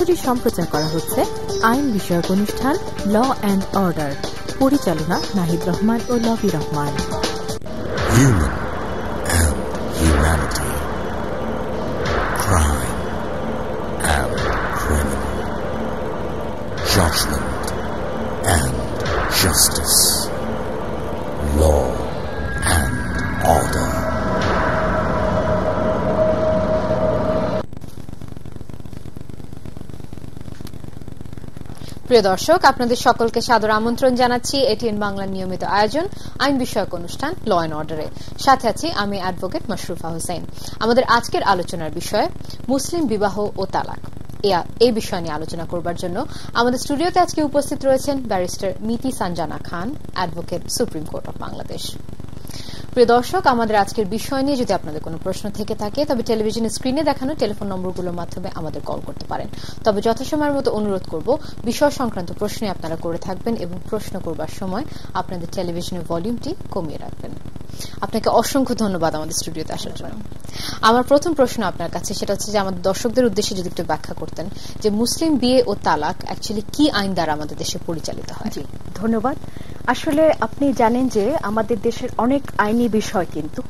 তথ্যটি সম্প্রচার করা হচ্ছে আইন বিষয়ক অনুষ্ঠান ল অ্যান্ড অর্ডার। পরিচালনা নাহিদ রহমান ও লভি Rahman. Human and humanity. Crime and criminal. Judgment and justice. Law and order. প্রিয় দর্শক, আপনাদের সকলকে সাদর আমন্ত্রণ জানাচ্ছি এটিএন বাংলার নিয়মিত আয়োজন আইন বিষয়ক অনুষ্ঠান ল অ্যান্ড অর্ডারে। সাথে আছি আমি অ্যাডভোকেট মাশরুফা হোসেন। আমাদের আজকের আলোচনার বিষয় মুসলিম বিবাহ ও তালাক। এই বিষয় নিয়ে আলোচনা করবার জন্য আমাদের স্টুডিওতে আজকে উপস্থিত রয়েছেন barrister Miti Sanjana Khan, advocate, supreme court of Bangladesh. প্রিয় দর্শক, আমাদের আজকের বিষয় নিয়ে যদি আপনাদের কোনো প্রশ্ন থেকে থাকে তবে টেলিভিশনের স্ক্রিনে দেখানো টেলিফোন নম্বরগুলোর মাধ্যমে আমাদের কল করতে পারেন। তবে যথাসময়ের মতো অনুরোধ করব বিষয় সংক্রান্ত প্রশ্ন আপনারা করে থাকবেন এবং প্রশ্ন করবার সময় আপনাদের টেলিভিশনের ভলিউমটি কমিয়ে রাখবেন। আপনাকে অসংখ্য ধন্যবাদ আমাদের স্টুডিওতে আসার জন্য। আমার প্রথম প্রশ্ন আপনার কাছে সেটা হচ্ছে যে আমাদের দর্শকদের উদ্দেশ্যে যদি একটু ব্যাখ্যা করতেন যে মুসলিম বিয়ে ও তালাক অ্যাকচুয়ালি কি আইন দ্বারা আমাদের দেশে পরিচালিত হয়। জি, ধন্যবাদ। আসলে আপনি জানেন যে আমাদের দেশের অনেক আইনি বিষয় কিন্তু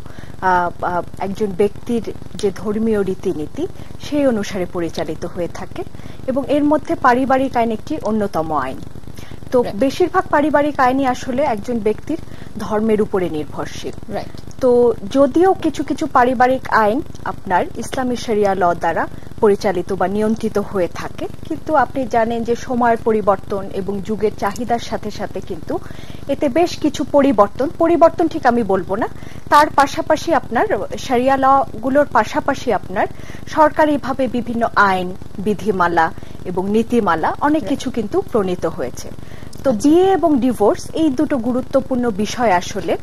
একজন ব্যক্তির যে ধর্মীয় রীতিনীতি সেই অনুসারে পরিচালিত হয়ে থাকে এবং এর মধ্যে পারিবারিক আইন একটি অন্যতম আইন। তো বেশিরভাগ পারিবারিক আইনই আসলে একজন ব্যক্তির ধর্মের উপরে নির্ভরশীল। তো যদিও কিছু কিছু পারিবারিক আইন আপনার ইসলামী শরিয়া ল দ্বারা পরিচালিত বা নিয়ন্ত্রিত হয়ে থাকে, কিন্তু আপনি জানেন যে সময়ের পরিবর্তন এবং যুগের চাহিদার সাথে সাথে কিন্তু এতে বেশ কিছু পরিবর্তন ঠিক আমি বলবো না, তার পাশাপাশি আপনার শরিয়া ল গুলোর পাশাপাশি আপনার সরকারিভাবে বিভিন্ন আইন, বিধিমালা এবং নীতিমালা অনেক কিছু কিন্তু প্রণীত হয়েছে। তো বিয়ে এবং ডিভোর্স এই দুটো গুরুত্বপূর্ণ বিষয় আসলে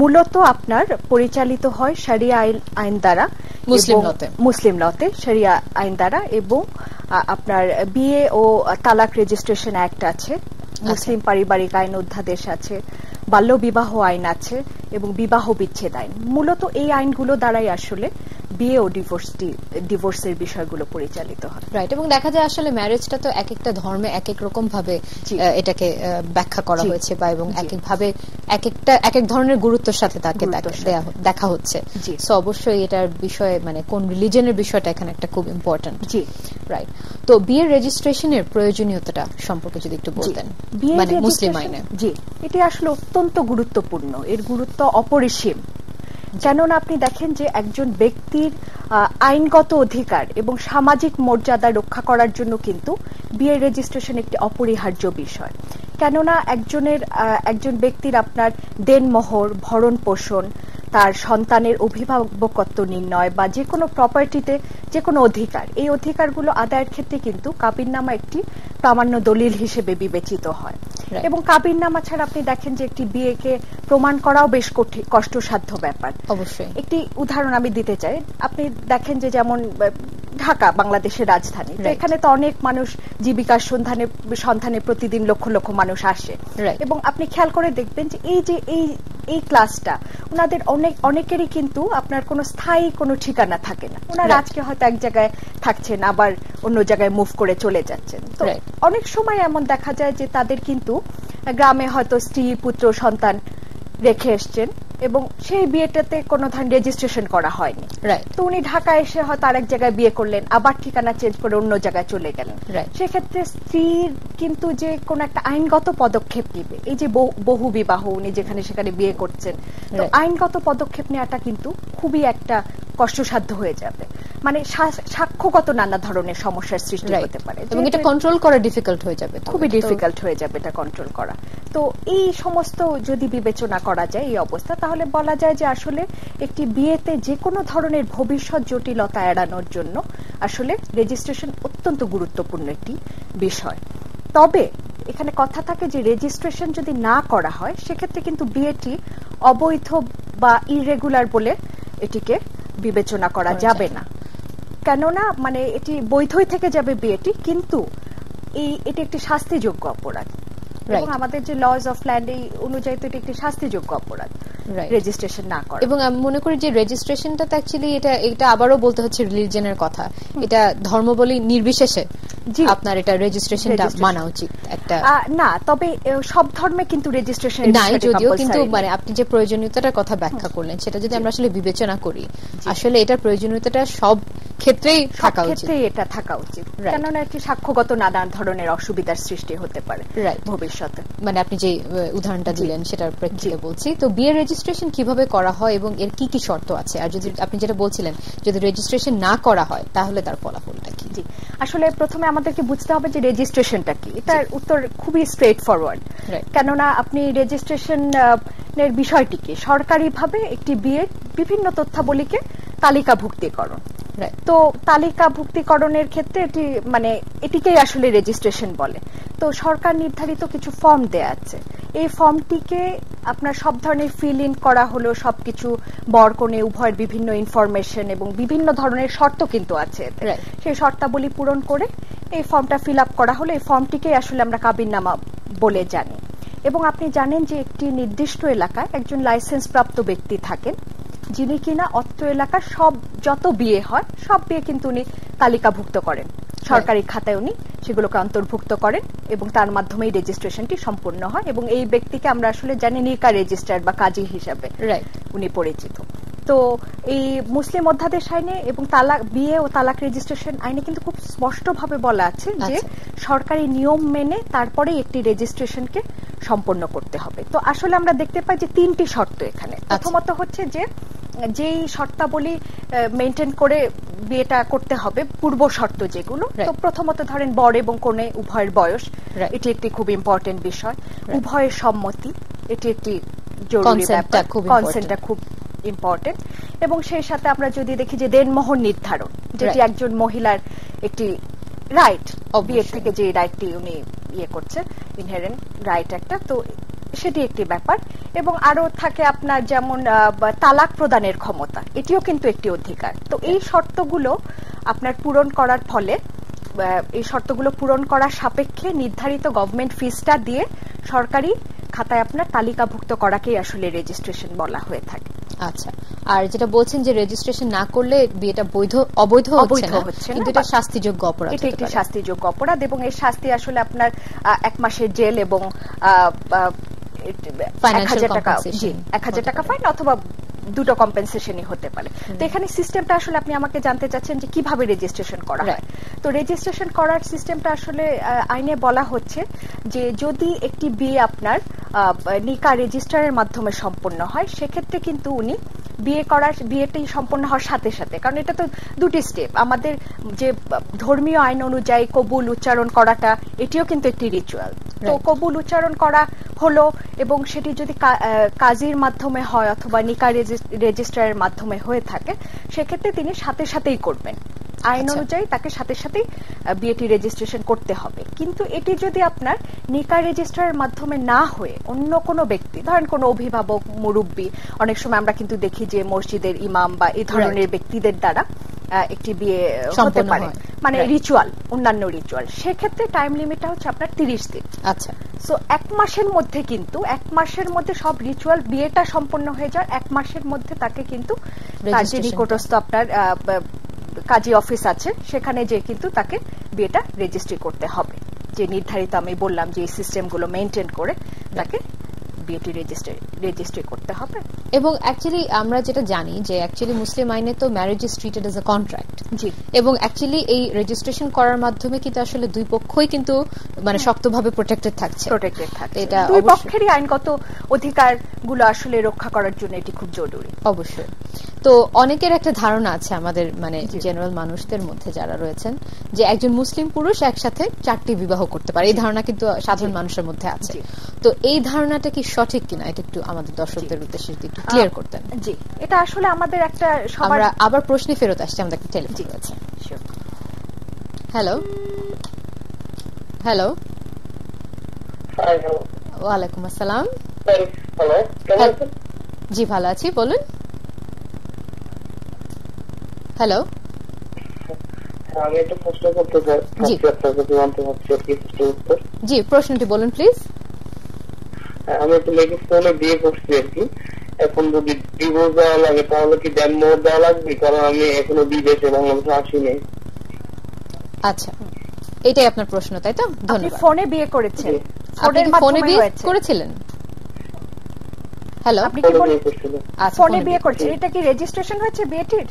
মূলত আপনার পরিচালিত হয় শরিয়া আইন দ্বারা, মুসলিম লতে শরিয়া আইন দ্বারা, এবং আপনার বিয়ে ও তালাক রেজিস্ট্রেশন অ্যাক্ট আছে, মুসলিম পারিবারিক আইন অধ্যাদেশ আছে, বাল্য বিবাহ আইন আছে এবং বিবাহ বিচ্ছেদ আইন। মূলত এই আইনগুলো দ্বারাই আসলে বিয়ে ও ডিভোর্সের বিষয়গুলো পরিচালিত হয়। রাইট। এবং দেখা যায় আসলে ম্যারেজটা তো এক একটা ধর্মে এক এক রকম ভাবে এটাকে ব্যাখ্যা করা হয়েছে বা এবং এক এক ধরনের গুরুত্বের সাথে তাকে দেখা হচ্ছে। সো অবশ্যই এটার বিষয়ে মানে কোন রিলিজনের বিষয়টা এখানে একটা খুব ইম্পর্টেন্ট। জি, রাইট। তো বিয়ের রেজিস্ট্রেশনের প্রয়োজনীয়তা সম্পর্কে যদি একটু বলতেন মানে মুসলিম আইনে। জি, এটি আসলে অত্যন্ত গুরুত্বপূর্ণ, এর গুরুত্ব অপরিসীম। কেননা আপনি দেখেন যে একজন ব্যক্তির আইনগত অধিকার এবং সামাজিক মর্যাদা রক্ষা করার জন্য কিন্তু বিয়ের রেজিস্ট্রেশন একটি অপরিহার্য বিষয়। কেননা একজন ব্যক্তির আপনার দেনমোহর, ভরণ পোষণ, তার সন্তানের অভিভাবকত্ব নির্ণয় বা যে কোনো প্রপার্টিতে যে কোনো অধিকার, এই অধিকারগুলো আদায়ের ক্ষেত্রে কিন্তু কাবিননামা একটি প্রামাণ্য দলিল হিসেবে বিবেচিত হয়। এবং কাবিননামা ছাড়া আপনি দেখেন যে একটি বিয়েকে প্রমাণ করাও বেশ কষ্টসাধ্য ব্যাপার। অবশ্যই একটি উদাহরণ আমি দিতে চাই। আপনি দেখেন যে যেমন ঢাকা বাংলাদেশের রাজধানী, এখানে তো অনেক মানুষ জীবিকার সন্ধানে প্রতিদিন লক্ষ লক্ষ মানুষ আসে এবং আপনি খেয়াল করে দেখবেন যে এই ক্লাসটা ওনাদের অনেকেরই কিন্তু আপনার কোনো স্থায়ী কোনো ঠিকানা থাকে না। ওনারা আজকে হয়তো এক জায়গায় থাকছেন, আবার অন্য জায়গায় মুভ করে চলে যাচ্ছেন। তো অনেক সময় এমন দেখা যায় যে তাদের কিন্তু গ্রামে হয়তো স্ত্রী, পুত্র, সন্তান রেখে এসছেন এবং সেই বিয়েটাতে কোনো ধরনের রেজিস্ট্রেশন করা হয়নি। তো উনি ঢাকা এসে হয়তো আরেক জায়গায় বিয়ে করলেন, আবার ঠিকানা চেঞ্জ করে অন্য জায়গায় চলে গেলেন। সেক্ষেত্রে স্ত্রীর কিন্তু যে কোনো একটা আইনগত পদক্ষেপ নিবে, এই যে বহু বিবাহ উনি যেখানে সেখানে বিয়ে করছেন, তো আইনগত পদক্ষেপ নেওয়াটা কিন্তু খুবই একটা কষ্টসাধ্য হয়ে যাবে। মানে সাক্ষ্যগত নানা ধরনের সমস্যার সৃষ্টি হতে পারে এবং এটা কন্ট্রোল করা ডিফিকাল্ট হয়ে যাবে, খুবই ডিফিকাল্ট হয়ে যাবে এটা কন্ট্রোল করা। তো এই সমস্ত যদি বিবেচনা করা যায় এই অবস্থা, তাহলে বলা যায় যে আসলে একটি বিয়েতে যে কোনো ধরনের ভবিষ্যৎ জটিলতা এড়ানোর জন্য আসলে রেজিস্ট্রেশন অত্যন্ত গুরুত্বপূর্ণ একটি বিষয়। তবে এখানে কথা থাকে যে রেজিস্ট্রেশন যদি না করা হয় সেক্ষেত্রে কিন্তু বিয়েটি অবৈধ বা ইরেগুলার বলে এটিকে বিবেচনা করা যাবে না। কেননা মানে এটি বৈধই থেকে যাবে বিয়েটি, কিন্তু এটি একটি শাস্তিযোগ্য অপরাধ। এবং আমাদের যে লজ অফ ল্যান্ড এই অনুযায়ী তো এটা একটি শাস্তিযোগ্য অপরাধ রেজিস্ট্রেশন না করা। এবং আমি মনে করি যে রেজিস্ট্রেশনটা তো অ্যাকচুয়ালি এটা আবারও বলতে হচ্ছে রিলিজিয়নের কথা, এটা ধর্ম বলি নির্বিশেষে আপনার এটা রেজিস্ট্রেশনটা মানা উচিত একটা না, তবে সব ধর্মে কিন্তু রেজিস্ট্রেশন নাই যদিও, কিন্তু মানে আপনি যে প্রয়োজনীয়তার কথা ব্যাখ্যা করলেন সেটা যদি আমরা আসলে বিবেচনা করি, আসলে এটার প্রয়োজনীয়তাটা সব ক্ষেত্রেই থাকা উচিত, এটা থাকা উচিত, কেননা একটি সাক্ষ্যগত নানা ধরনের অসুবিধার সৃষ্টি হতে পারে ভবিষ্যতে। মানে আপনি যে উদাহরণটা দিলেন সেটার প্রেক্ষিতে বলছি। তো বিয়ের রেজিস্ট্রেশন কিভাবে করা হয় এবং এর কি কি শর্ত আছে, আর যদি আপনি যেটা বলছিলেন যদি রেজিস্ট্রেশন না করা হয় তাহলে তার ফলাফলটা কি? জি, আসলে প্রথমে আমাদেরকে বুঝতে হবে যে রেজিস্ট্রেশনটা কি। এটার উত্তর খুবই স্ট্রেট ফরওয়ার্ড, কেননা আপনি রেজিস্ট্রেশনের বিষয়টি কি, সরকারিভাবে একটি বিয়ের বিভিন্ন তথ্যাবলীকে তালিকাভুক্তিকরণ। তো তালিকাভুক্তিকরণের ক্ষেত্রে এটিকেই আসলে রেজিস্ট্রেশন বলে। তো সরকার নির্ধারিত কিছু ফর্ম দেয়া আছে, এই ফর্মটিকে আপনার সব ধরনের ফিল ইন করা হলো, সবকিছু বর কনে উভয়ের বিভিন্ন ইনফরমেশন এবং বিভিন্ন ধরনের শর্ত কিন্তু আছে, সেই শর্তাবলী পূরণ করে এই ফর্মটা ফিল আপ করা হলো। এই ফর্মটিকে আসলে আমরা কাবিননামা বলে জানি। এবং আপনি জানেন যে একটি নির্দিষ্ট এলাকায় একজন লাইসেন্স প্রাপ্ত ব্যক্তি থাকেন, যিনি কিনা অত্র এলাকার যত বিয়ে হয় সব বিয়ে কিন্তু উনি তালিকাভুক্ত করেন, সরকারি খাতায় উনি সেগুলোকে অন্তর্ভুক্ত করেন এবং তার মাধ্যমেই রেজিস্ট্রেশনটি সম্পূর্ণ হয়। এবং এই ব্যক্তিকে আমরা আসলে জানি নিকা রেজিস্ট্রার বা কাজী হিসাবে উনি পরিচিত। তো এই মুসলিম অধ্যাদেশ আইনে এবং বিয়ে ও তালাক রেজিস্ট্রেশন আইনে কিন্তু খুব স্পষ্টভাবে বলা আছে যে সরকারি নিয়ম মেনে তারপরে একটি রেজিস্ট্রেশনকে সম্পন্ন করতে হবে। তো আসলে আমরা দেখতে পাই যে তিনটি শর্ত এখানে। প্রথমত হচ্ছে যে যেই শর্তাবলী মেনটেন করে বিয়েটা করতে হবে, পূর্ব শর্ত যেগুলো, তো প্রথমত ধরেন বর এবং কনে উভয়ের বয়স, এটি একটি খুব ইম্পর্টেন্ট বিষয়। উভয়ের সম্মতি, এটি একটি জরুরি ব্যাপার, কনসেন্টটা খুব ইম্পর্টেন্ট। এবং সেই সাথে আমরা যদি দেখি যে দেনমোহর নির্ধারণ, যেটি একজন মহিলার একটি রাইট, বিয়ের থেকে যে রাইটটি উনি করছে, ইনহেরেন্ট রাইট একটা, তো সেটি একটি ব্যাপার। এবং আরো থাকে আপনার যেমন তালাক প্রদানের ক্ষমতা, এটিও কিন্তু একটি অধিকার। তো এই শর্তগুলো আপনার পূরণ করার ফলে, এই শর্তগুলো পূরণ করার সাপেক্ষে নির্ধারিত গভর্নমেন্ট ফিসটা দিয়ে সরকারি খাতায় আপনার তালিকাভুক্ত করাকেই আসলে রেজিস্ট্রেশন বলা হয়ে থাকে। আচ্ছা, আর যেটা বলছেন যে রেজিস্ট্রেশন না করলে বিয়েটা অবৈধ হচ্ছে, কিন্তু এটা শাস্তিযোগ্য অপরাধ, এটা একটি শাস্তিযোগ্য অপরাধ এবং এর শাস্তি আসলে আপনার 1 মাসের জেল এবং 1,000 টাকা ফাইন অথবা দুটো কম্পেনসেশনই হতে পারে। তো এখানে সিস্টেমটা আসলে আপনি আমাকে জানতে চাচ্ছেন যে কিভাবে রেজিস্ট্রেশন করা হয়। তো রেজিস্ট্রেশন করার সিস্টেমটা আসলে আইনে বলা হচ্ছে যে যদি একটি বিয়ে আপনার নিকা রেজিস্ট্রারের মাধ্যমে সম্পন্ন হয়, সেক্ষেত্রে কিন্তু উনি বিয়েটি সম্পন্ন হওয়ার সাথে সাথে, কারণ এটা তো দুটি স্টেপ, আমাদের যে ধর্মীয় আইন অনুযায়ী কবুল উচ্চারণ করাটা এটিও কিন্তু একটি রিচুয়াল। তো কবুল উচ্চারণ করা হলো এবং সেটি যদি কাজীর মাধ্যমে হয় অথবা নিকা রেজিস্ট্রারের মাধ্যমে হয়ে থাকে, সেক্ষেত্রে তিনি সাথে সাথেই করবেন, আইন অনুযায়ী তাকে সাথে সাথেই বিয়েটি রেজিস্ট্রেশন করতে হবে। কিন্তু এটি যদি আপনার নিকা রেজিস্ট্রারের মাধ্যমে না হয়ে অন্য কোনো ব্যক্তি, ধরেন কোনো অভিভাবক, মুরব্বী, অনেক সময় আমরা কিন্তু দেখি যে মসজিদের ইমাম বা এই ধরনের ব্যক্তিদের দ্বারা একটি বিয়ে হতে পারে, মানে রিচুয়াল, অন্যান্য রিচুয়াল, সেক্ষেত্রে টাইম লিমিটটা হচ্ছে আপনার 30 দিন। আচ্ছা, সো 1 মাসের মধ্যে কিন্তু 1 মাসের মধ্যে সব রিচুয়াল বিয়েটা সম্পন্ন হয়ে যায়, 1 মাসের মধ্যে তাকে কিন্তু তার যে নিকটস্থ আপনার কাজী অফিস আছে সেখানে যে কিন্তু তাকে বিয়েটা রেজিস্ট্রি করতে হবে, যে নির্ধারিত আমি বললাম যে এই সিস্টেমগুলো মেনটেন করে তাকে বিয়েটি রেজিস্ট্রি করতে হবে। এবং অ্যাকচুয়ালি আমরা যেটা জানি যে অ্যাকচুয়ালি মুসলিম আইনে তো marriage is treated as a contract, জি, এবং অ্যাকচুয়ালি এই রেজিস্ট্রেশন করার মাধ্যমে কিন্তু আসলে দুই পক্ষই কিন্তু মানে শক্তভাবে প্রোটেক্টেড থাকছে। এটা দুই পক্ষেরই আইনগত অধিকারগুলো আসলে রক্ষা করার জন্য এটি খুব জরুরি। অবশ্যই। তো অনেকের একটা ধারণা আছে আমাদের মানে জেনারেল মানুষদের মধ্যে যারা রয়েছেন যে একজন মুসলিম পুরুষ একসাথে 4টি বিবাহ করতে পারে, এই ধারণা কিন্তু সাধারণ মানুষের মধ্যে আছে। তো এই ধারণাটা কি সঠিক কিনা, এটা একটু আমাদের দর্শকদের উদ্দেশ্যে একটু ক্লিয়ার করতেন। জি, এটা আসলে আমাদের একটা আমরা আবার প্রশ্নে ফেরত আসছি, আমাদের একটা টেলিফোন আছে। হ্যালো হ্যালো, ওয়ালাইকুম আসসালাম। জি, ভালো আছি, বলুন। হ্যালো, আমি একটা প্রশ্ন করতে চাই, আপনার কাছে জানতে চাচ্ছি কি প্রশ্নের উত্তর। জি, প্রশ্নটি বলুন প্লিজ। আমি তো মেয়েকে ফোনে বিয়ে করছি আর কি। এখন যদি ডিভোর্স দেওয়া লাগে তাহলে কি দেনমোহর দেওয়া লাগবে? কারণ আমি এখনো বিদেশে, বাংলাদেশে আসিনি। আচ্ছা, এটাই আপনার প্রশ্ন, তাই তো? আপনি ধন্যবাদ। ফোনে বিয়ে করেছেন? আপনি কি ফোনে বিয়ে করেছিলেন? হ্যালো, আপনি কি বিয়ে করছিল? আচ্ছা, ফোনে বিয়ে করছেন? এটা কি রেজিস্ট্রেশন হয়েছে বিয়েটির?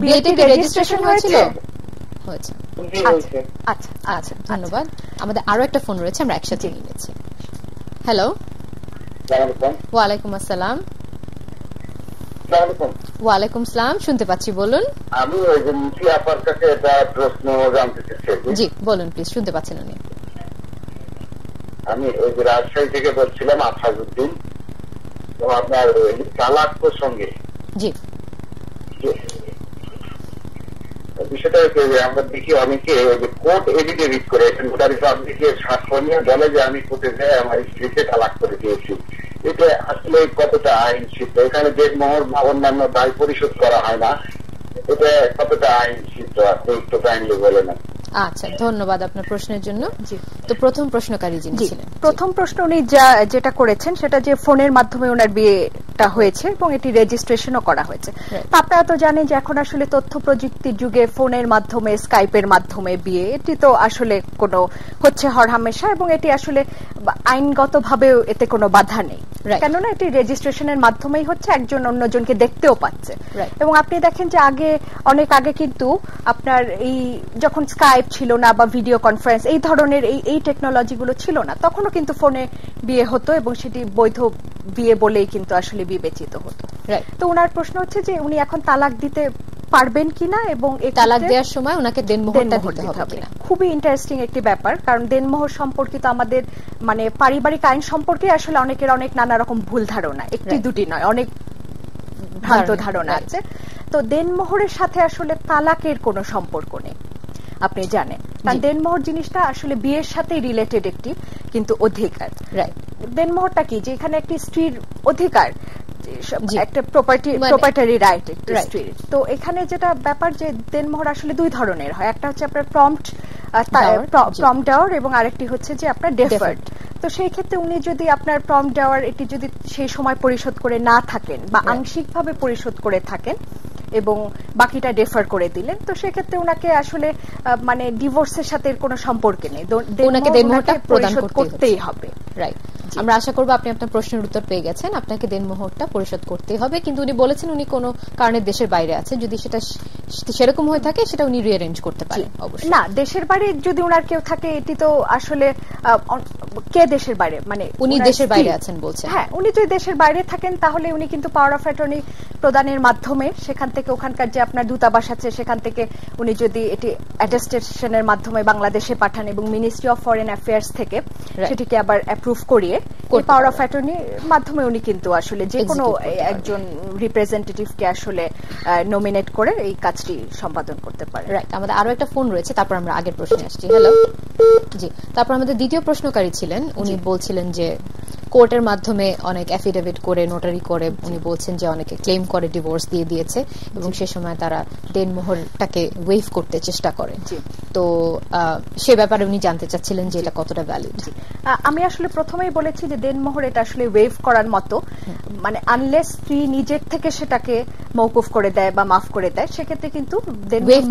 বিয়েটি কি রেজিস্ট্রেশন হয়েছিল? হয়েছে। জি, হয়েছে। আচ্ছা আচ্ছা, ধন্যবাদ। আমাদের আরো একটা ফোন রয়েছে, আমরা একসাথে নিয়ে নিচ্ছি। হ্যালো, ওয়ালাইকুম আসসালাম। ওয়ালাইকুম আসসালাম, শুনতে পাচ্ছি, বলুন। আমি ওই যে মুফতি আপার কাছে একটা প্রশ্ন জানতে চাচ্ছি। জি বলুন প্লিজ, শুনতে পাচ্ছেন উনি। আমি ওই যে রাজশাহী থেকে বলছিলাম, আফাজউদ্দিন। তো আপনার তালাক প্রসঙ্গে জি বিষয়টা হচ্ছে যে আমরা দেখি অনেকে কোর্ট এফিডেভিট করে নোটারি পাবলিকের স্বাক্ষর নিয়ে বলে যে আমি কোর্টে যাই আমার স্ত্রীকে তালাক করে দিয়েছি। এটা আসলে কতটা আইন সিদ্ধ? এখানে দেড়মোহর বা অন্যান্য দায় পরিশোধ করা হয় না, এটা কতটা আইন সিদ্ধ? আপনি একটু কাইন্ডলি বলে নেন। আচ্ছা, ধন্যবাদ আপনার প্রশ্নের জন্য। জি, তো প্রথম প্রশ্নকারী যিনি ছিলেন, প্রথম প্রশ্ন উনি যেটা করেছেন সেটা যে ফোনের মাধ্যমে ওনার বিয়েটা হয়েছে এবং এটি রেজিস্ট্রেশনও করা হয়েছে। আপনারা তো জানেন যে এখন আসলে তথ্য প্রযুক্তির যুগে ফোনের মাধ্যমে, স্কাইপের মাধ্যমে বিয়ে, এটি তো আসলে কোনো হচ্ছে হরহামেশা, এবং এটি আসলে আইনগতভাবেও এতে কোনো বাধা নেই, কেননা এটি রেজিস্ট্রেশনের মাধ্যমেই হচ্ছে, একজন অন্যজনকে দেখতেও পাচ্ছে। এবং আপনি দেখেন যে অনেক আগে কিন্তু আপনার এই যখন স্কাইপ ছিল না বা ভিডিও কনফারেন্স এই ধরনের এই টেকনোলজি গুলো ছিল না, তখনও কিন্তু ফোনে বিয়ে হতো এবং সেটি বৈধ বিয়ে বলেই কিন্তু আসলে বিবেচিত হতো। তো ওনার প্রশ্ন হচ্ছে যে উনি এখন তালাক দিতে পারবেন কিনা, এবং এই তালাক দেওয়ার সময় ওনাকে দেনমোহরটা দিতে হবে কিনা। খুবই ইন্টারেস্টিং একটি ব্যাপার, কারণ দেনমোহর সম্পর্কিত আমাদের মানে পারিবারিক আইন সম্পর্কে আসলে অনেকের অনেক নানা রকম ভুল ধারণা, একটি দুটি নয়, অনেক ভ্রান্ত ধারণা আছে। তো দেনমোহরের সাথে আসলে তালাকের কোনো সম্পর্ক নেই, আপনি জানেন, কারণ দেনমোহর জিনিসটা আসলে বিয়ের সাথে রিলেটেড একটি কিন্তু অধিকার। দেনমোহরটা কি, যে এখানে একটি স্ত্রীর অধিকার, একটা প্রপার্টারি রাইট একটি স্ত্রীর। তো এখানে যেটা ব্যাপার যে দেনমোহর আসলে দুই ধরনের হয়, একটা হচ্ছে আপনার প্রম্পট ডাওয়ার এবং আরেকটি হচ্ছে যে আপনার ডেফার্ড। তো সেই ক্ষেত্রে উনি যদি আপনার প্রম্পট ডাওয়ার এটি যদি সেই সময় পরিশোধ করে না থাকেন বা আংশিকভাবে পরিশোধ করে থাকেন এবং বাকিটা ডেফার করে দিলেন, তো সেক্ষেত্রে ওনাকে আসলে মানে ডিভোর্সের সাথে কোনো সম্পর্ক নেই, ওনাকে দেনমোহরটা প্রদান করতেই হবে। রাইট, আমরা আশা করব আপনি আপনার প্রশ্নের উত্তর পেয়ে গেছেন। আপনাকে দেনমোহরটা পরিশোধ করতেই হবে, কিন্তু উনি বলেছেন উনি কোনো কারণে দেশের বাইরে আছে, যদি সেটা সেরকম হয়ে থাকে সেটা উনি রিঅ্যারেঞ্জ করতে পারেন। অবশ্যই না, দেশের বাইরে যদি ওনার কেউ থাকে, এটি তো আসলে কে দেশের বাইরে, মানে উনি দেশের বাইরে আছেন বলছেন। হ্যাঁ, উনি যদি দেশের বাইরে থাকেন তাহলে উনি কিন্তু পাওয়ার অফ অ্যাটর্নি প্রদানের মাধ্যমে সেখান থেকে ওখানকার যে আপনার দূতাবাস আছে সেখান থেকে উনি যদি এটি অ্যাটেস্টেশনের মাধ্যমে বাংলাদেশে পাঠান এবং মিনিস্ট্রি অফ ফরেন অ্যাফেয়ার্স থেকে সেটিকে আবার অ্যাপ্রুভ করিয়ে পাওয়ার অফ অ্যাটর্নির মাধ্যমে উনি কিন্তু আসলে যে কোনো একজন রিপ্রেজেন্টেটিভকে আসলে নমিনেট করে এই কাজটি সম্পাদন করতে পারে। রাইট, আমাদের আরো একটা ফোন রয়েছে, তারপর আমরা আগের প্রশ্নে আসছি। হ্যালো, জি, তারপর আমাদের দ্বিতীয় প্রশ্নকারী ছিলেন, উনি বলছিলেন যে কোর্টের মাধ্যমে অনেক অ্যাফিডেভিট করে, নোটারি করে, উনি বলছেন যে অনেকে ক্লেম করে ডিভোর্স দিয়ে দিয়েছে এবং সে সময় তারা দেনমোহরটাকে ওয়েভ করতে চেষ্টা করে। তো সে ব্যাপারে উনি জানতে চাচ্ছিলেন যে এটা কতটা ভ্যালিড। আমি আসলে প্রথমেই বলেছি যে দেনমোহর এটা আসলে ওয়েভ করার মতো, মানে আনলেস স্ত্রী নিজের থেকে সেটাকে মওকুফ করে দেয় বা মাফ করে দেয়, সেক্ষেত্রে কিন্তু ওয়েভ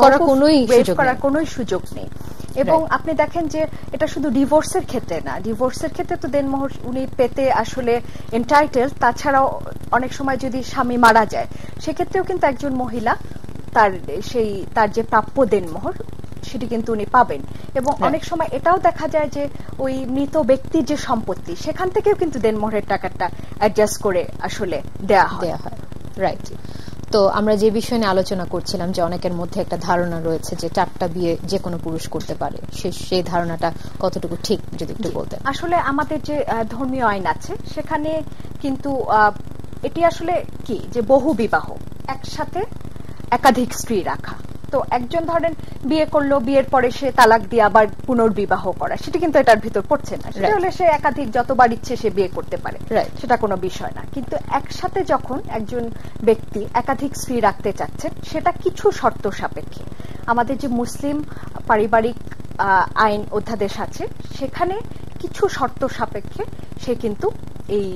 করার কোনো সুযোগ নেই। এবং আপনি দেখেন যে এটা শুধু ডিভোর্সের ক্ষেত্রে না, ডিভোর্সের ক্ষেত্রে তো দেনমোহর উনি পেতে আসলে এন্টাইটেল। তাছাড়াও অনেক সময় যদি স্বামী মারা যায় সেক্ষেত্রেও কিন্তু একজন মহিলা তার যে প্রাপ্য দেনমোহর সেটি কিন্তু উনি পাবেন। এবং অনেক সময় এটাও দেখা যায় যে ওই মৃত ব্যক্তির যে সম্পত্তি সেখান থেকেও কিন্তু দেনমোহরের টাকাটা অ্যাডজাস্ট করে আসলে দেয়া হয়। রাইট, তো আমরা যে বিষয় নিয়ে আলোচনা করছিলাম যে অনেকের মধ্যে একটা ধারণা রয়েছে যে 4টা বিয়ে যে কোনো পুরুষ করতে পারে, সেই ধারণাটা কতটুকু ঠিক যদি একটু বলতেন। আসলে আমাদের যে ধর্মীয় আইন আছে সেখানে কিন্তু এটি আসলে কি যে বহু বিবাহ, একসাথে একাধিক স্ত্রী রাখা। তো একজন ধরেন বিয়ে করলো, বিয়ের পরে সে তালাক দিয়ে আবার পুনর্বিবাহ করা, সেটা কিন্তু এটার ভিতর পড়ছে না। সেটা হলে সে একাধিক যতবার ইচ্ছে সে বিয়ে করতে পারে, সেটা কোনো বিষয় না। কিন্তু একসাথে যখন একজন ব্যক্তি একাধিক স্ত্রী রাখতে চাচ্ছেন, সেটা কিছু শর্ত সাপেক্ষে। আমাদের যে মুসলিম পারিবারিক আইন অধ্যাদেশ আছে সেখানে কিছু শর্ত সাপেক্ষে সে কিন্তু এই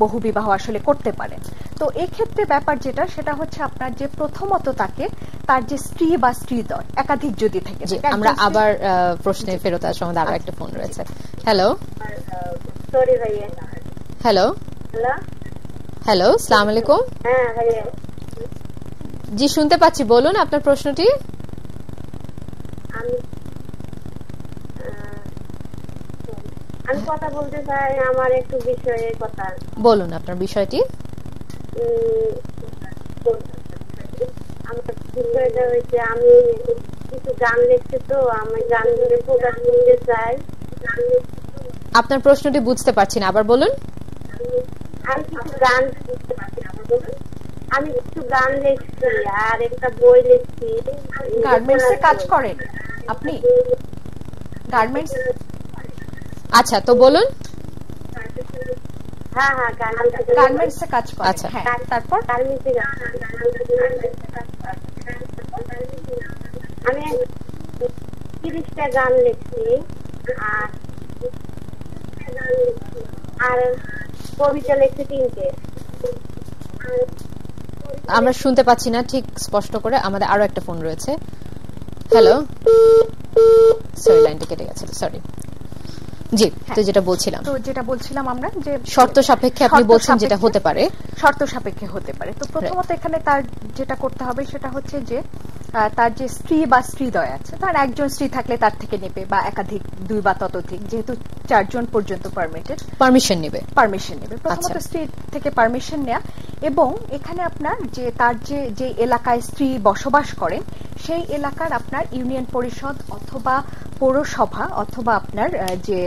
বহুবিবাহ আসলে করতে পারেন। তো এক্ষেত্রে ব্যাপার যেটা সেটা হচ্ছে আপনার যে প্রথমত তার যে স্ত্রী বা স্ত্রীদ্বয় একাধিক যদি থেকে থাকে। আমরা আবার প্রশ্নে ফেরত আসার সময় আরো একটা ফোন রয়েছে। হ্যালো হ্যালো হ্যালো, আসসালামু আলাইকুম। জি শুনতে পাচ্ছি, বলুন আপনার প্রশ্নটি। আমি কথা বলতে চাই আমার একটু বিষয়ের কথা। বলুন আপনার বিষয়টি। আমার বিষয়টা হচ্ছে আমি কিছু গান লিখছি, তো আমি গানগুলো প্রকাশ করতে চাই। আপনার প্রশ্নটি বুঝতে পারছি না, আবার বলুন। আমি কিছু গান লিখছি আর একটা বই লিখছি। গার্মেন্টসে কাজ করেন আপনি? গার্মেন্টস, আচ্ছা তো বলুন। হ্যাঁ গার্মেন্টসে কাজ করেন। আচ্ছা হ্যাঁ, তারপর আমি 30টা গান লিখছি আর কবিতা লিখছি 3টে। আমরা শুনতে পাচ্ছি না ঠিক স্পষ্ট করে, আমাদের আরো একটা ফোন রয়েছে। হ্যালো, সরি লাইনটা কেটে গেছে, সরি। জি, তো যেটা বলছিলাম আমরা যে শর্ত সাপেক্ষে আপনি বলছেন যেটা হতে পারে, শর্ত সাপেক্ষে হতে পারে। তো প্রথমত এখানে তার যেটা করতে হবে সেটা হচ্ছে যে তার যে স্ত্রী বা স্ত্রীদ্বয় আছে, তার একজন স্ত্রী থাকলে তার থেকে নেবে, বা একাধিক 2 বা ততোধিক, যেহেতু 4 জন পর্যন্ত পারমিশন নেবে। প্রথমত স্ত্রী থেকে পারমিশন নেয়া, এবং এখানে আপনার যে তার যে এলাকায় স্ত্রী বসবাস করেন সেই এলাকার আপনার ইউনিয়ন পরিষদ অথবা পৌরসভা অথবা আপনার যে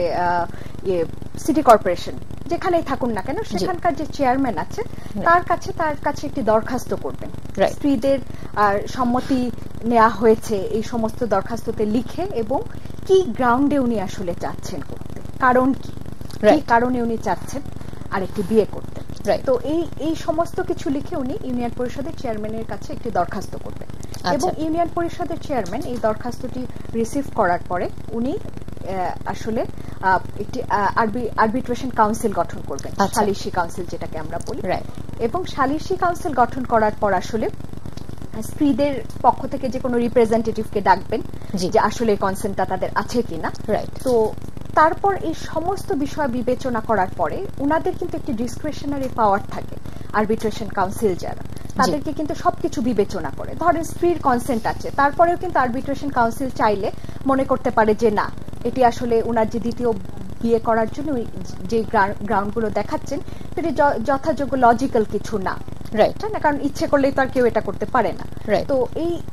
সিটি কর্পোরেশন যেখানেই থাকুন না কেন সেখানকার যে চেয়ারম্যান আছে তার কাছে একটি দরখাস্ত করবেন। স্ত্রীদের সম্মতি নেওয়া হয়েছে এই সমস্ত দরখাস্ততে লিখে, এবং কি গ্রাউন্ডে উনি আসলে চাচ্ছেন করতে, কারণ কি কারণে উনি চাচ্ছেন আরেকটি বিয়ে করতে। তো এই সমস্ত কিছু লিখে উনি ইউনিয়ন পরিষদের চেয়ারম্যানের কাছে একটি দরখাস্ত করবেন, এবং ইউনিয়ন পরিষদের চেয়ারম্যান এই দরখাস্তটি রিসিভ করার পরে উনি আসলে একটি আরবিট্রেশন কাউন্সিল গঠন করবেন, সালিসি কাউন্সিল যেটাকে আমরা বলি। এবং সালিসি কাউন্সিল গঠন করার পর আসলে স্ত্রীদের পক্ষ থেকে যে কোনো রিপ্রেজেন্টেটিভকে ডাকবেন যে আসলে কনসেন্টটা তাদের আছে কিনা। তো তারপর এই সমস্ত বিষয় বিবেচনা করার পরে উনাদের কিন্তু একটি ডিসক্রিশনারি পাওয়ার থাকে, আরবিট্রেশন কাউন্সিল যারা, তাদেরকে কিন্তু সবকিছু বিবেচনা করে। ধরেন স্ত্রীর কনসেন্ট আছে, তারপরেও কিন্তু আরবিট্রেশন কাউন্সিল চাইলে মনে করতে পারে যে না, এটি আসলে উনার যে দ্বিতীয় বিয়ে করার জন্য যে গ্রাউন্ডগুলো দেখাচ্ছেন সেটি যথাযোগ্য লজিক্যাল কিছু না, কারণ ইচ্ছে করলেই তো আর কেউ এটা করতে পারে না। তো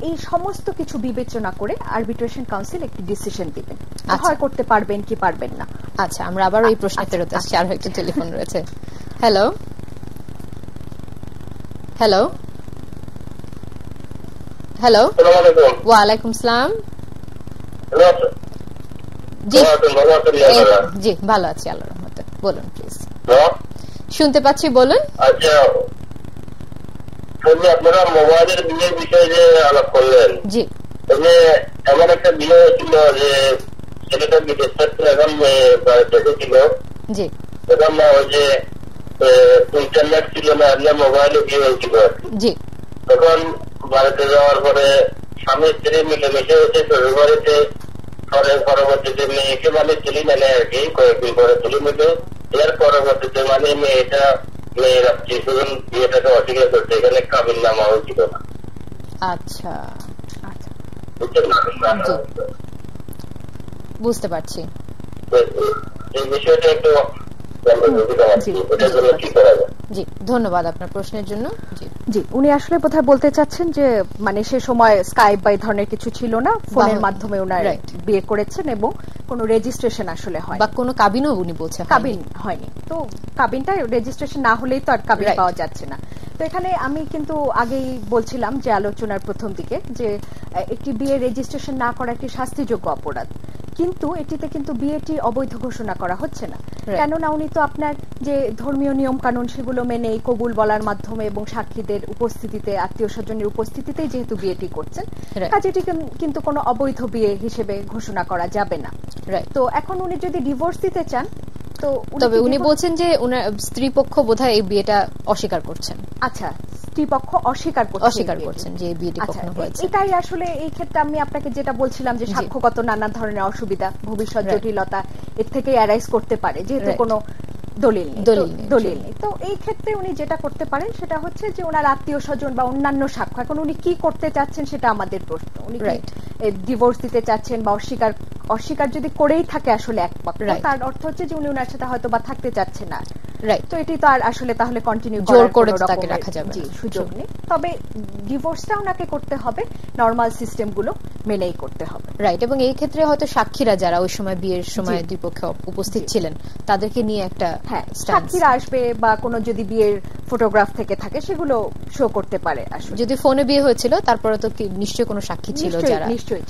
এই সমস্ত কিছু বিবেচনা করে আরবিট্রেশন কাউন্সিল একটি ডিসিশন দিবেন, হয় করতে পারবেন কি পারবেন না। আচ্ছা, আমরা আবার এই প্রশ্নে ফেরত আসছি, আরো একটা টেলিফোন রয়েছে। হ্যালো হ্যালো হ্যালো, ওয়ালাইকুম আসসালাম। জি ভালো আছি আল্লাহর রহমতে, বলুন প্লিজ। শুনতে পাচ্ছি, বলুন। আচ্ছা, আপনারা মোবাইলের বিয়ের বিষয়ে যে আলাপ করলেন, জি, এমন একটা বিয়ে হয়েছিল যে ছেলেটা বিদেশ থাকতো, এখন দেখেছিল, জি, এখন ওই যে ইন্টারনেট ছিল না, মোবাইলে বিয়ে হয়েছিল, জি। তখন বাড়িতে যাওয়ার পরে স্বামী স্ত্রী মিলেমিশে হচ্ছে শ্বশুর বাড়িতে, পরবর্তীতে মেয়েকে মানে তুলি মেলে আর কি, কয়েকদিন পরে তুলি মেলে, এর পরবর্তীতে মানে মেয়েটা মেয়েরা কিছুদিন বিয়েটাকে অস্বীকার করছে, এখানে কাবিল নামা হয়েছিল না। আচ্ছা, বুঝতে পারছি। এই বিষয়টা একটু জি, ধন্যবাদ আপনার প্রশ্নের জন্য। জি, উনি আসলে বোধহয় বলতে চাচ্ছেন যে মানে সে সময় স্কাইপ বা এই ধরনের কিছু ছিল না, ফোনের মাধ্যমে ওনার বিয়ে করেছেন এবং কোনো রেজিস্ট্রেশন আসলে হয় বা কোনো কাবিনও উনি বলছেন কাবিন হয়নি। তো কাবিনটা রেজিস্ট্রেশন না হলেই তো আর কাবিন পাওয়া যাচ্ছে না। তো এখানে আমি কিন্তু আগেই বলছিলাম যে আলোচনার প্রথম দিকে যে একটি বিয়ে রেজিস্ট্রেশন না করা একটি শাস্তিযোগ্য অপরাধ, কিন্তু এটিতে কিন্তু বিয়েটি অবৈধ ঘোষণা করা হচ্ছে না, কেননা উনি তো আপনার যে ধর্মীয় নিয়ম কানুন সেগুলো মেনে কবুল বলার মাধ্যমে এবং সাক্ষীদের উপস্থিতিতে, আত্মীয় স্বজনের উপস্থিতিতে যেহেতু বিয়েটি করছেন, কাজে এটি কিন্তু কোনো অবৈধ বিয়ে হিসেবে ঘোষণা করা যাবে না। তো এখন উনি যদি ডিভোর্স দিতে চান, তো তবে উনি বলছেন যে উনার স্ত্রী পক্ষ বোধহয় এই বিয়েটা অস্বীকার করছেন। আচ্ছা, স্ত্রীপক্ষ অস্বীকার করছেন যে বিয়েটি কখনো হয়েছে। এটাই আসলে এই ক্ষেত্রে আমি আপনাকে যেটা বলছিলাম যে সাক্ষ্যগত নানা ধরনের অসুবিধা, ভবিষ্যৎ জটিলতা এর থেকে অ্যারাইজ করতে পারে, যেহেতু কোনো দলিল নেই। তো এই ক্ষেত্রে উনি যেটা করতে পারেন সেটা হচ্ছে যে ওনার আত্মীয় স্বজন বা অন্যান্য সাক্ষ্য, এখন উনি কি করতে চাচ্ছেন সেটা আমাদের প্রশ্ন। উনি ডিভোর্স দিতে চাচ্ছেন বা অস্বীকার যদি করেই থাকে আসলে এক পক্ষ, তার অর্থ হচ্ছে যে উনি ওনার সাথে হয়তো বা থাকতে চাচ্ছেন না। তো এটি তো আর আসলে তাহলে কন্টিনিউ করে তাকে রাখা যাবে সুযোগ নেই। তবে ডিভোর্সটা ওনাকে করতে হবে নরমাল সিস্টেম গুলো মেনেই করতে হবে। রাইট। এবং এই ক্ষেত্রে হয়তো সাক্ষীরা যারা ওই সময় বিয়ের সময় দুই পক্ষে উপস্থিত ছিলেন তাদেরকে নিয়ে একটা সাক্ষীরা আসবে, বা কোনো যদি বিয়ের ফটোগ্রাফ থেকে থাকে সেগুলো শো করতে পারে। আসলে যদি ফোনে বিয়ে হয়েছিল তারপরে তো নিশ্চয়ই কোনো সাক্ষী ছিল যারা নিশ্চয়ই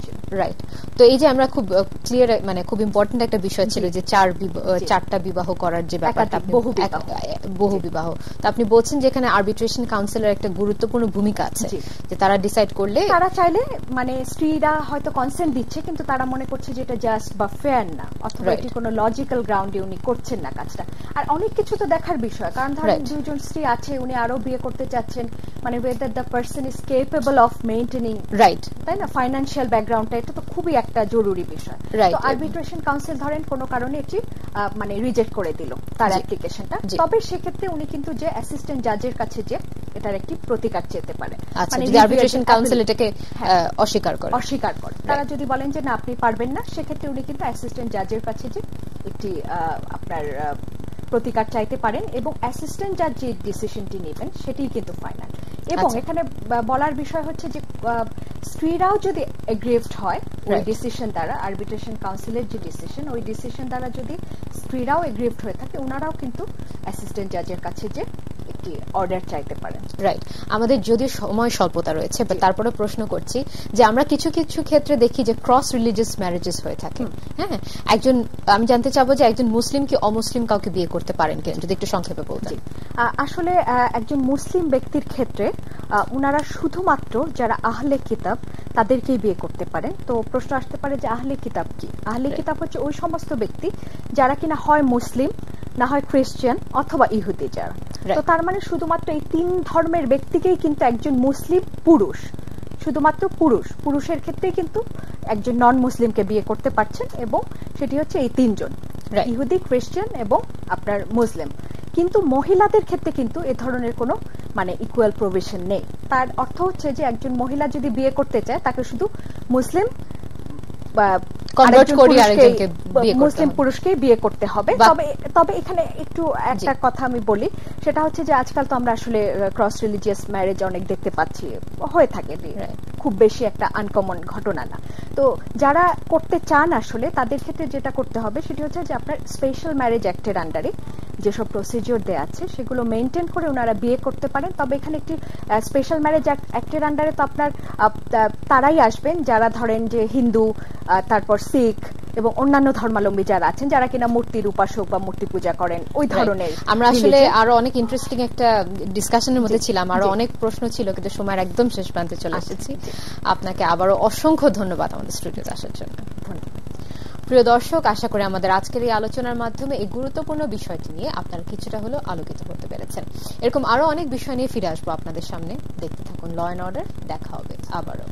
ছিল। রাইট। তো এই যে আমরা খুব ক্লিয়ার, মানে খুব ইম্পর্টেন্ট একটা বিষয় ছিল যে চারটা বিবাহ করার যে ব্যাপারটা, বহু বিবাহ। তো আপনি বলছেন যে এখানে আরবিট্রেশন কাউন্সিলের একটা গুরুত্বপূর্ণ ভূমিকা আছে, যে তারা ডিসাইড করলে, তারা চাইলে, মানে স্ত্রীরা হয়তো কনসেন্ট দিচ্ছে কিন্তু তারা মনে করছে যে এটা জাস্ট বা ফেয়ার না, অথবা এটি কোনো লজিক্যাল গ্রাউন্ডে উনি করছেন না কাজটা। আর অনেক কিছু তো দেখার বিষয়, কারণ ধরেন দুইজন স্ত্রী আছে, উনি আরো বিয়ে করতে চাচ্ছেন, মানে whether the person is capable of maintaining, তাই না, ফাইন্যান্সিয়াল ব্যাকগ্রাউন্ডটা, এটা তো খুবই একটা জরুরি বিষয়। তো আরবিট্রেশন কাউন্সিল ধরেন কোনো কারণে এটি মানে রিজেক্ট করে দিল তার অ্যাপ্লিকেশনটা, তবে সেক্ষেত্রে উনি কিন্তু যে অ্যাসিস্ট্যান্ট জাজের কাছে যে এটার একটি প্রতিকার চেতে পারে। মানে যদি আরবিট্রেশন কাউন্সিল এটাকে অস্বীকার করে, তারা যদি বলেন যে না আপনি পারবেন না, সেক্ষেত্রে উনি কিন্তু অ্যাসিস্ট্যান্ট জাজের কাছে যে একটি আপনার প্রতিকার চাইতে পারেন, এবং অ্যাসিস্ট্যান্ট জাজ যে ডিসিশনটি নেবেন সেটিই কিন্তু ফাইনাল। এবং এখানে বলার বিষয় হচ্ছে যে স্ত্রীরাও যদি এগ্রিভড হয় ওই ডিসিশন দ্বারা, আরবিট্রেশন কাউন্সিলের যে ডিসিশন, ওই ডিসিশন দ্বারা যদি স্ত্রীরাও এগ্রিভড হয়ে থাকে, ওনারাও কিন্তু অ্যাসিস্ট্যান্ট জাজের কাছে যে একটি অর্ডার চাইতে পারেন। রাইট। আমাদের যদি সময় স্বল্পতা রয়েছে, তারপরে প্রশ্ন করছি যে আমরা কিছু কিছু ক্ষেত্রে দেখি যে ক্রস রিলিজিয়াস ম্যারেজেস হয়ে থাকে। হ্যাঁ, আমি জানতে চাবো যে একজন মুসলিম কি অমুসলিম কাউকে বিয়ে করতে পারেন কিনা, যদি একটু সংক্ষেপে বলতেন। আসলে একজন মুসলিম ব্যক্তির ক্ষেত্রে উনারা শুধুমাত্র যারা আহলে কিতাব তাদেরকেই বিয়ে করতে পারেন। তো প্রশ্ন আসতে পারে যে আহলে কিতাব কি? আহলে কিতাব হচ্ছে ওই সমস্ত ব্যক্তি যারা কিনা হয় মুসলিম, না হয় খ্রিস্টান, অথবা ইহুদি যারা। তো তার মানে শুধুমাত্র এই তিন ধর্মের ব্যক্তিকেই কিন্তু একজন মুসলিম পুরুষ, শুধুমাত্র পুরুষের ক্ষেত্রেই কিন্তু একজন নন মুসলিমকে বিয়ে করতে পারছেন, এবং সেটি হচ্ছে এই তিনজন, ইহুদি, খ্রিস্টান এবং আপনার মুসলিম। কিন্তু মহিলাদের ক্ষেত্রে কিন্তু এ ধরনের কোনো মানে ইকুয়াল প্রভিশন নেই। তার অর্থ হচ্ছে যে একজন মহিলা যদি বিয়ে করতে চায় তাকে শুধু মুসলিম মুসলিম পুরুষকে বিয়ে করতে হবে। তবে এখানে একটু একটা কথা আমি বলি, সেটা হচ্ছে যে আজকাল তো আমরা আসলে ক্রস রিলিজিয়াস ম্যারেজ অনেক দেখতে পাচ্ছি, হয়ে থাকে, খুব বেশি একটা আনকমন ঘটনা না। তো যারা করতে চান আসলে তাদের ক্ষেত্রে যেটা করতে হবে সেটি হচ্ছে যে আপনার স্পেশাল ম্যারেজ অ্যাক্টের আন্ডারে যেসব প্রসিডিওর দেওয়া আছে সেগুলো মেনটেন করে ওনারা বিয়ে করতে পারেন। তবে এখানে একটি স্পেশাল ম্যারেজ অ্যাক্টের আন্ডারে তো আপনার তারাই আসবেন যারা ধরেন যে হিন্দু, তারপর শিখ এবং অন্যান্য ধর্মাবলম্বী যারা আছেন, যারা কিনা মূর্তির উপাসক বা মূর্তি পূজা করেন, ওই ধরনের। আমরা আসলে আরো অনেক ইন্টারেস্টিং একটা ডিসকাশনের মধ্যে ছিলাম, আরো অনেক প্রশ্ন ছিল, কিন্তু সময়ের একদম শেষ প্রান্তে চলে এসেছি। আপনাকে আবারও অসংখ্য ধন্যবাদ আমাদের স্টুডিওতে আসার জন্য। ধন্যবাদ। প্রিয় দর্শক, আশা করি আমাদের আজকের এই আলোচনার মাধ্যমে এই গুরুত্বপূর্ণ বিষয়টি নিয়ে আপনারা কিছুটা হলেও আলোকিত করতে পেরেছেন। এরকম আরো অনেক বিষয় নিয়ে ফিরে আসবো আপনাদের সামনে। দেখতে থাকুন ল অ্যান্ড অর্ডার। দেখা হবে আবারও।